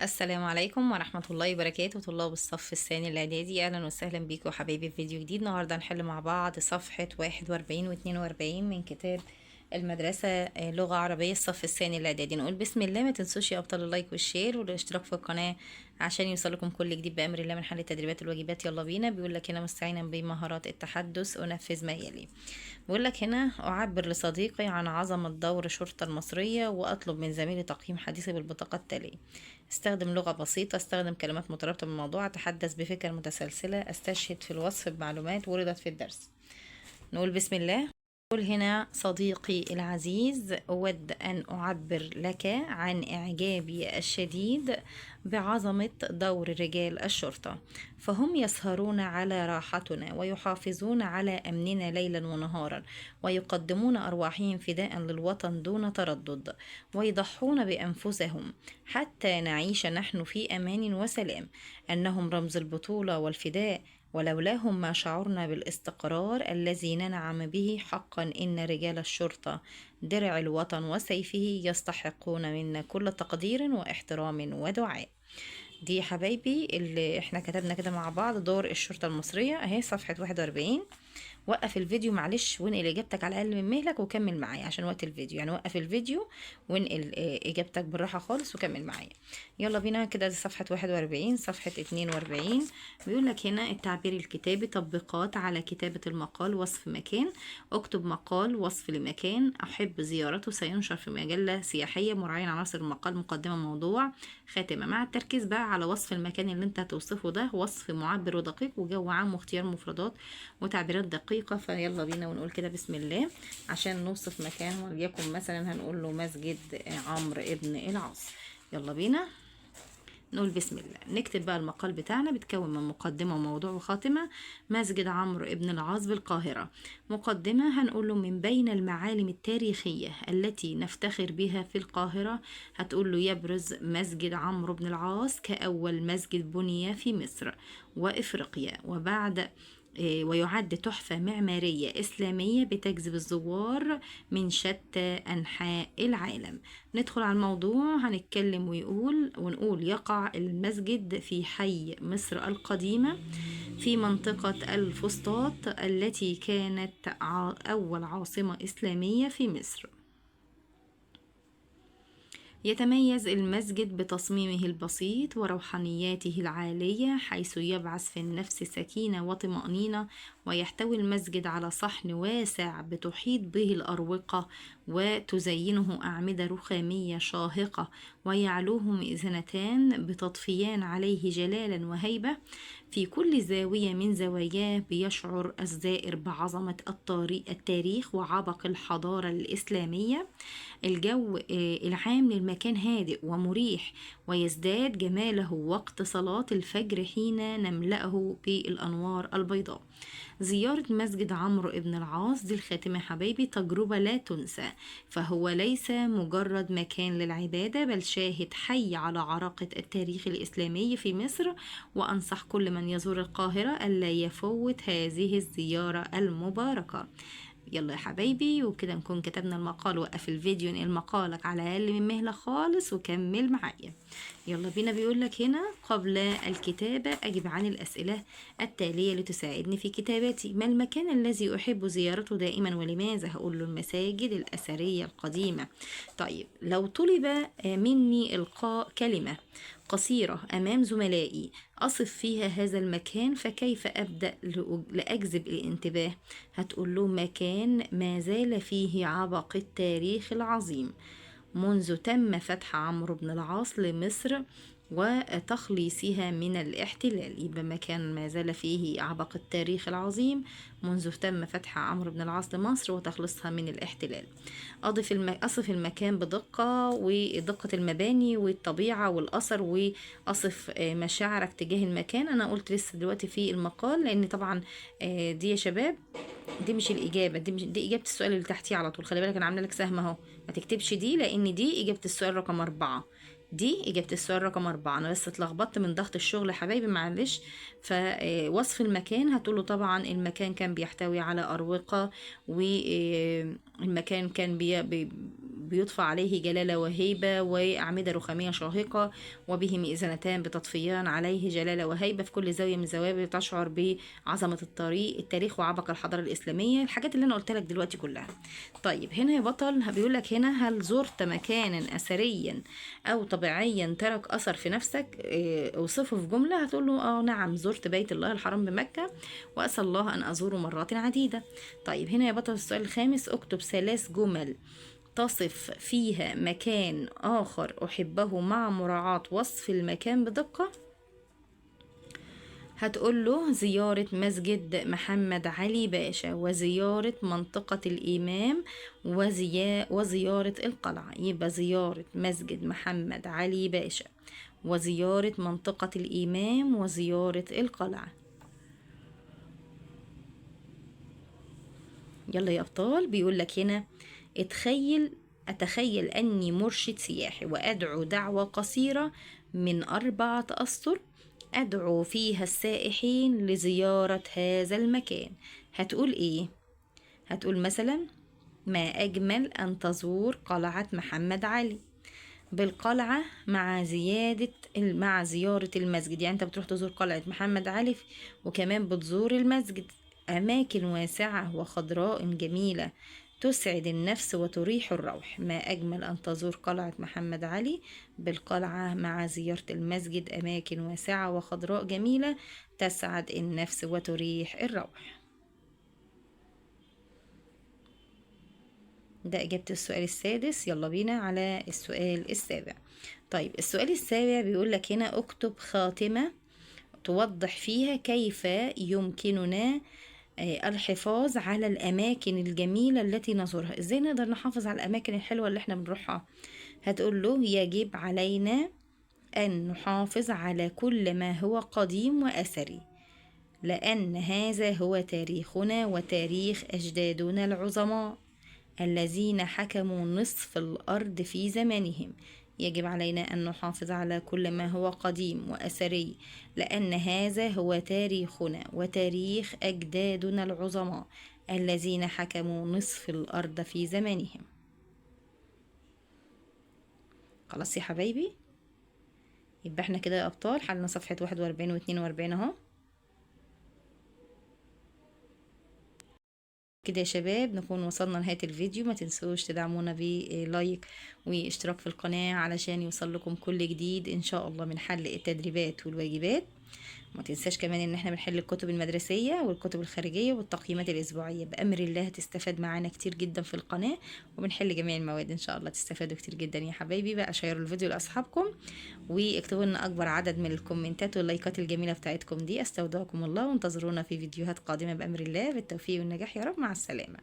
السلام عليكم ورحمة الله وبركاته، طلاب الصف الثاني الإعدادي. أهلا وسهلا بيكم حبايبي في فيديو جديد. النهاردة هنحل مع بعض صفحة 41 و 42 من كتاب المدرسة لغة عربية الصف الثاني الإعدادي. نقول بسم الله. ما تنسوش يا أبطال اللايك والشير والاشتراك في القناة عشان يوصلكم كل جديد بأمر الله من حل التدريبات والواجبات. يلا بينا. بيقول لك هنا مستعينا بمهارات التحدث أنفذ ما يلي. بيقول لك هنا أعبر لصديقي عن عظمة دور الشرطة المصرية وأطلب من زميلي تقييم حديثي بالبطاقة التالية. استخدم لغة بسيطة، استخدم كلمات مترابطة بالموضوع، أتحدث بفكرة متسلسلة، استشهد في الوصف بمعلومات وردت في الدرس. نقول بسم الله. قل هنا صديقي العزيز، أود أن أعبر لك عن إعجابي الشديد بعظمة دور رجال الشرطة، فهم يسهرون على راحتنا ويحافظون على أمننا ليلا ونهارا، ويقدمون أرواحهم فداء للوطن دون تردد، ويضحون بأنفسهم حتى نعيش نحن في أمان وسلام. أنهم رمز البطولة والفداء، ولولاهم ما شعرنا بالاستقرار الذي ننعم به. حقا إن رجال الشرطة درع الوطن وسيفه، يستحقون منا كل تقدير واحترام ودعاء. دي يا حبايبي اللي احنا كتبنا كده مع بعض دور الشرطة المصرية اهي صفحة 41. وقف الفيديو معلش وانقل اجابتك على الاقل من مهلك وكمل معايا عشان وقت الفيديو، يعني وقف الفيديو وانقل اجابتك بالراحه خالص وكمل معايا. يلا بينا كده. صفحه 41 صفحه 42 بيقول لك هنا التعبير الكتابي. تطبيقات على كتابه المقال. وصف مكان. اكتب مقال وصف لمكان احب زيارته، سينشر في مجله سياحيه، مراعيا عناصر المقال، مقدمه، موضوع، خاتمه. مع التركيز بقى على وصف المكان اللي انت هتوصفه ده، وصف معبر ودقيق وجو عام واختيار مفردات وتعبيرات دقيقة. فيلا بينا ونقول كده بسم الله عشان نوصف مكان، وليكن مثلا هنقول له مسجد عمرو ابن العاص. يلا بينا نقول بسم الله. نكتب بقى المقال بتاعنا، بتكون من مقدمة وموضوع وخاتمة. مسجد عمرو ابن العاص بالقاهرة. مقدمة هنقول له من بين المعالم التاريخية التي نفتخر بها في القاهرة، هتقول له يبرز مسجد عمرو بن العاص كأول مسجد بني في مصر وإفريقيا، ويعد تحفة معمارية إسلامية بتجذب الزوار من شتى أنحاء العالم. ندخل على الموضوع. هنتكلم ونقول يقع المسجد في حي مصر القديمة في منطقة الفسطاط التي كانت أول عاصمة إسلامية في مصر. يتميز المسجد بتصميمه البسيط وروحانياته العالية، حيث يبعث في النفس سكينة وطمأنينة. ويحتوي المسجد على صحن واسع بتحيط به الأروقة وتزينه أعمدة رخامية شاهقة، ويعلوه مئذنتان بتضفيان عليه جلالا وهيبة. في كل زاوية من زواياه بيشعر الزائر بعظمة التاريخ وعبق الحضارة الإسلامية. الجو العام للمكان هادئ ومريح، ويزداد جماله وقت صلاة الفجر حين نملأه بالأنوار البيضاء. زيارة مسجد عمرو بن العاص دي الخاتمة حبايبي تجربة لا تنسى، فهو ليس مجرد مكان للعبادة بل شاهد حي على عراقة التاريخ الإسلامي في مصر. وأنصح كل من يزور القاهرة ألا يفوت هذه الزيارة المباركة. يلا يا حبايبي وكده نكون كتبنا المقال. وقف الفيديو، انقل مقالك على اقل من مهلة خالص وكمل معايا. يلا بينا. بيقولك هنا قبل الكتابة أجب عن الأسئلة التالية لتساعدني في كتابتي. ما المكان الذي أحب زيارته دائما ولماذا؟ هقول له المساجد الأثرية القديمة. طيب لو طلب مني إلقاء كلمة قصيرة أمام زملائي أصف فيها هذا المكان، فكيف أبدأ لأجذب الانتباه؟ هتقول له مكان ما زال فيه عبق التاريخ العظيم منذ تم فتح عمرو بن العاص لمصر وتخليصها من الاحتلال. يبقى مكان ما زال فيه عبق التاريخ العظيم منذ تم فتح عمرو بن العاص لمصر وتخليصها من الاحتلال. أصف المكان بدقة ودقة المباني والطبيعة والأثر، وأصف مشاعرك تجاه المكان. أنا قلت لسه دلوقتي في المقال لأن طبعا دي يا شباب دي مش الإجابة، دي إجابة السؤال اللي تحتيه على طول. خلي بالك أنا عاملة لك سهم أهو، ما تكتبش دي لأن دي إجابة السؤال رقم 4. دي إجابة السؤال رقم 4. أنا بس اتلخبطت من ضغط الشغل يا حبايبي معلش. فوصف المكان هتقوله طبعا المكان كان بيحتوي على أروقة، والمكان كان بيطفى عليه جلالة وهيبة وأعمدة رخامية شاهقة، وبه مئذنتان بتطفيان عليه جلالة وهيبة، في كل زاوية من الزوايا تشعر بعظمة الطريق، التاريخ وعبق الحضارة الإسلامية، الحاجات اللي أنا قلت لك دلوقتي كلها. طيب هنا يا بطل بيقول لك هنا: هل زرت مكانا أثريا أو طبيعيا ترك أثر في نفسك؟ اوصفه في جملة. هتقول له نعم، زرت بيت الله الحرام بمكة وأسأل الله أن أزوره مرات عديدة. طيب هنا يا بطل السؤال الخامس: اكتب 3 جمل تصف فيها مكان آخر أحبه مع مراعاة وصف المكان بدقة. هتقول له: زيارة مسجد محمد علي باشا، وزيارة منطقة الإمام، وزيارة القلعة. يبقى زيارة مسجد محمد علي باشا، وزيارة منطقة الإمام، وزيارة القلعة. يلا يا أبطال، بيقول لك هنا: أتخيل أني مرشد سياحي وأدعو دعوة قصيرة من 4 أسطر أدعو فيها السائحين لزيارة هذا المكان. هتقول إيه؟ هتقول مثلا: ما أجمل أن تزور قلعة محمد علي، بالقلعة مع زيارة المسجد. يعني أنت بتروح تزور قلعة محمد علي وكمان بتزور المسجد. أماكن واسعة وخضراء جميلة تسعد النفس وتريح الروح. ما أجمل أن تزور قلعة محمد علي بالقلعة مع زيارة المسجد، أماكن واسعة وخضراء جميلة تسعد النفس وتريح الروح. ده إجابة السؤال السادس. يلا بينا على السؤال السابع. طيب السؤال السابع بيقول لك هنا: اكتب خاتمة توضح فيها كيف يمكننا الحفاظ على الأماكن الجميلة التي نزورها. إزاي نقدر نحافظ على الأماكن الحلوة اللي احنا بنروحها؟ هتقول له: يجب علينا أن نحافظ على كل ما هو قديم وأثري، لأن هذا هو تاريخنا وتاريخ أجدادنا العظماء الذين حكموا نصف الأرض في زمانهم. يجب علينا أن نحافظ على كل ما هو قديم وأثري، لأن هذا هو تاريخنا وتاريخ أجدادنا العظماء الذين حكموا نصف الأرض في زمانهم. خلاص يا حبايبي، يبقى احنا كده يا أبطال حلنا صفحة 41 و42 اهو. كده يا شباب نكون وصلنا لنهاية الفيديو. ما تنسوش تدعمونا بلايك واشتراك في القناة علشان يوصل لكم كل جديد ان شاء الله من حل التدريبات والواجبات. ما تنساش كمان ان احنا بنحل الكتب المدرسية والكتب الخارجية والتقييمات الاسبوعية. بأمر الله هتستفاد معانا كتير جدا في القناة، وبنحل جميع المواد ان شاء الله. تستفادوا كتير جدا يا حبايبي. بقى شيروا الفيديو لاصحابكم واكتبوا لنا اكبر عدد من الكومنتات واللايكات الجميلة بتاعتكم دي. استودعكم الله وانتظرونا في فيديوهات قادمة بأمر الله. بالتوفيق والنجاح يا رب. مع السلامة.